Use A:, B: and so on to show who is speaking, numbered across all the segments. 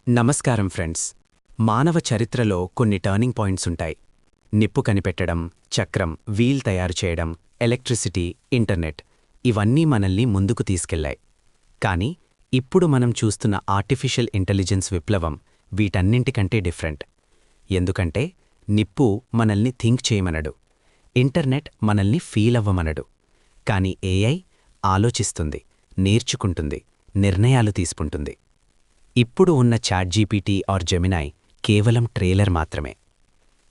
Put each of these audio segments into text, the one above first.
A: నమస్కారం ఫ్రెండ్స్. మానవ చరిత్రలో కొన్ని టర్నింగ్ పాయింట్స్ ఉంటాయి. నిప్పు కనిపెట్టడం, చక్రం, వీల్ తయారు చేయడం, ఎలక్ట్రిసిటీ, ఇంటర్నెట్ ఇవన్నీ మనల్ని ముందుకు తీసుకెళ్లాయి. కానీ ఇప్పుడు మనం చూస్తున్న ఆర్టిఫిషియల్ ఇంటెలిజెన్స్ విప్లవం వీటన్నింటికంటే డిఫరెంట్. ఎందుకంటే నిప్పు మనల్ని థింక్ చేయమనడు, ఇంటర్నెట్ మనల్ని ఫీల్ అవ్వమనడు. కానీ ఏఐ ఆలోచిస్తుంది, నేర్చుకుంటుంది, నిర్ణయాలు తీసుకుంటుంది. ఇప్పుడు ఉన్న చాట్జీపీటీ ఆర్ జెమినై కేవలం ట్రేలర్ మాత్రమే.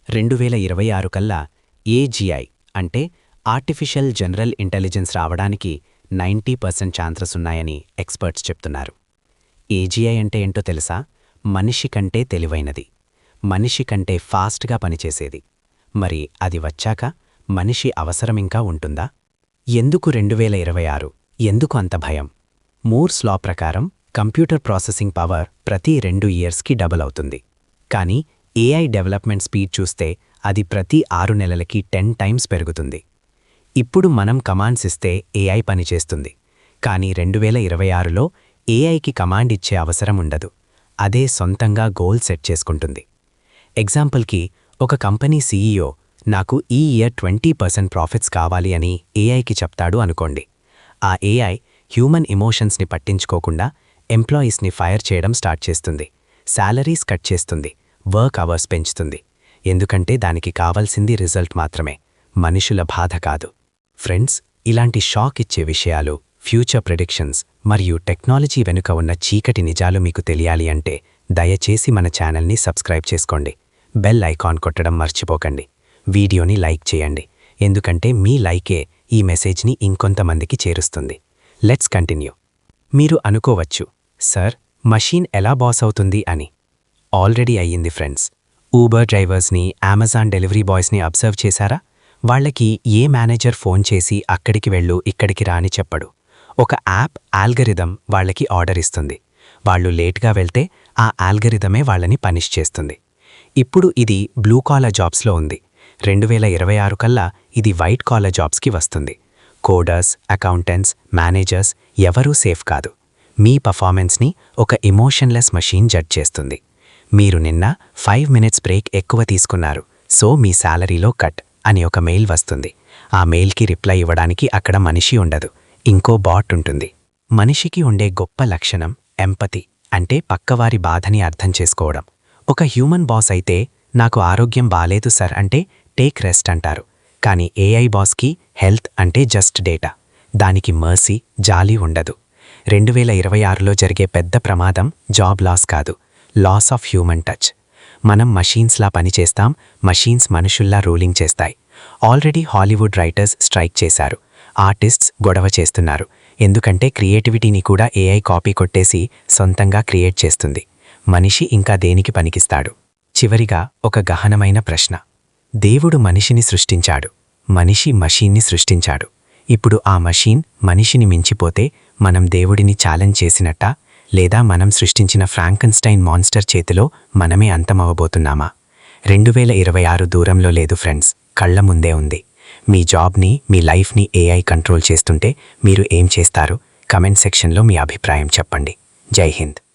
A: 2026 కల్లా ఏజీఐ అంటే ఆర్టిఫిషియల్ జనరల్ ఇంటెలిజెన్స్ రావడానికి 90% ఛాన్సెస్ ఉన్నాయని ఎక్స్పర్ట్స్ చెప్తున్నారు. ఏజీఐ అంటే ఏంటో తెలుసా? మనిషి కంటే తెలివైనది, మనిషి కంటే ఫాస్ట్గా పనిచేసేది. మరి అది వచ్చాక మనిషి అవసరమింకా ఉంటుందా? ఎందుకు 2026? ఎందుకు అంత భయం? మూర్స్ లా ప్రకారం కంప్యూటర్ ప్రాసెసింగ్ పవర్ ప్రతి 2 ఇయర్స్కి డబుల్ అవుతుంది. కానీ ఏఐ డెవలప్మెంట్ స్పీడ్ చూస్తే అది ప్రతి 6 నెలలకి 10 టైమ్స్ పెరుగుతుంది. ఇప్పుడు మనం కమాండ్స్ ఇస్తే ఏఐ పనిచేస్తుంది. కానీ 2026లో ఏఐకి కమాండ్ ఇచ్చే అవసరం ఉండదు. అదే సొంతంగా గోల్ సెట్ చేసుకుంటుంది. ఎగ్జాంపుల్కి, ఒక కంపెనీ సీఈఓ నాకు ఈ ఇయర్ 20% ప్రాఫిట్స్ కావాలి అని ఏఐకి చెప్తాడు అనుకోండి. ఆ ఏఐ హ్యూమన్ ఎమోషన్స్ని పట్టించుకోకుండా ఎంప్లాయీస్ని ఫైర్ చేయడం స్టార్ట్ చేస్తుంది, శాలరీస్ కట్ చేస్తుంది, వర్క్ అవర్స్ పెంచుతుంది. ఎందుకంటే దానికి కావాల్సింది రిజల్ట్ మాత్రమే, మనుషుల బాధ కాదు. ఫ్రెండ్స్, ఇలాంటి షాక్ ఇచ్చే విషయాలు, ఫ్యూచర్ ప్రిడిక్షన్స్ మరియు టెక్నాలజీ వెనుక ఉన్న చీకటి నిజాలు మీకు తెలియాలి అంటే దయచేసి మన ఛానల్ని సబ్స్క్రైబ్ చేసుకోండి. బెల్ ఐకాన్ కొట్టడం మర్చిపోకండి. వీడియోని లైక్ చేయండి, ఎందుకంటే మీ లైకే ఈ మెసేజ్ని ఇంకొంతమందికి చేరుస్తుంది. Let's continue. మీరు అనుకోవచ్చు, సార్, మషీన్ ఎలా బాస్ అవుతుంది అని. ఆల్రెడీ అయ్యింది ఫ్రెండ్స్. ఊబర్ డ్రైవర్స్ని, అమెజాన్ డెలివరీ బాయ్స్ని అబ్జర్వ్ చేశారా? వాళ్లకి ఏ మేనేజర్ ఫోన్ చేసి అక్కడికి వెళ్ళు, ఇక్కడికి రాని చెప్పడు. ఒక యాప్ ఆల్గరిథం వాళ్లకి ఆర్డర్ ఇస్తుంది. వాళ్ళు లేట్గా వెళ్తే ఆ ఆల్గరిథమే వాళ్ళని పనిష్ చేస్తుంది. ఇప్పుడు ఇది బ్లూ కాలర్ జాబ్స్లో ఉంది. 2026 కల్లా ఇది వైట్ కాలర్ జాబ్స్కి వస్తుంది. కోడర్స్, అకౌంటెంట్స్, మేనేజర్స్ ఎవరూ సేఫ్ కాదు. మీ పర్ఫార్మెన్స్ని ఒక ఎమోషన్లెస్ మషీన్ జడ్జ్ చేస్తుంది. మీరు నిన్న 5 మినిట్స్ బ్రేక్ ఎక్కువ తీసుకున్నారు, సో మీ శాలరీలో కట్ అని ఒక మెయిల్ వస్తుంది. ఆ మెయిల్కి రిప్లై ఇవ్వడానికి అక్కడ మనిషి ఉండదు, ఇంకో బాట్ ఉంటుంది. మనిషికి ఉండే గొప్ప లక్షణం ఎంపతి, అంటే పక్కవారి బాధని అర్థం చేసుకోవడం. ఒక హ్యూమన్ బాస్ అయితే నాకు ఆరోగ్యం బాలేదు సార్ అంటే టేక్ రెస్ట్ అంటారు. కానీ ఏఐ బాస్కి హెల్త్ అంటే జస్ట్ డేటా. దానికి మర్సీ, జాలి ఉండదు. 2026లో జరిగే పెద్ద ప్రమాదం జాబ్ లాస్ కాదు, లాస్ ఆఫ్ హ్యూమన్ టచ్. మనం మషీన్స్లా పనిచేస్తాం, మషీన్స్ మనుషుల్లా రూలింగ్ చేస్తాయి. ఆల్రెడీ హాలీవుడ్ రైటర్స్ స్ట్రైక్ చేశారు, ఆర్టిస్ట్స్ గొడవ చేస్తున్నారు. ఎందుకంటే క్రియేటివిటీని కూడా ఏఐ కాపీ కొట్టేసి సొంతంగా క్రియేట్ చేస్తుంది. మనిషి ఇంకా దేనికి పనికిస్తాడు? చివరిగా ఒక గహనమైన ప్రశ్న. దేవుడు మనిషిని సృష్టించాడు, మనిషి మషీన్ని సృష్టించాడు. ఇప్పుడు ఆ మషీన్ మనిషిని మించిపోతే మనం దేవుడిని ఛాలెంజ్ చేసినట్టా? లేదా మనం సృష్టించిన ఫ్రాంకెన్స్టైన్ మాన్స్టర్ చేతిలో మనమే అంతమవబోతున్నామా? 2026 దూరంలో లేదు ఫ్రెండ్స్, కళ్ల ముందే ఉంది. మీ జాబ్ని, మీ లైఫ్ని ఏఐ కంట్రోల్ చేస్తుంటే మీరు ఏం చేస్తారు? కమెంట్ సెక్షన్లో మీ అభిప్రాయం చెప్పండి. జై హింద్.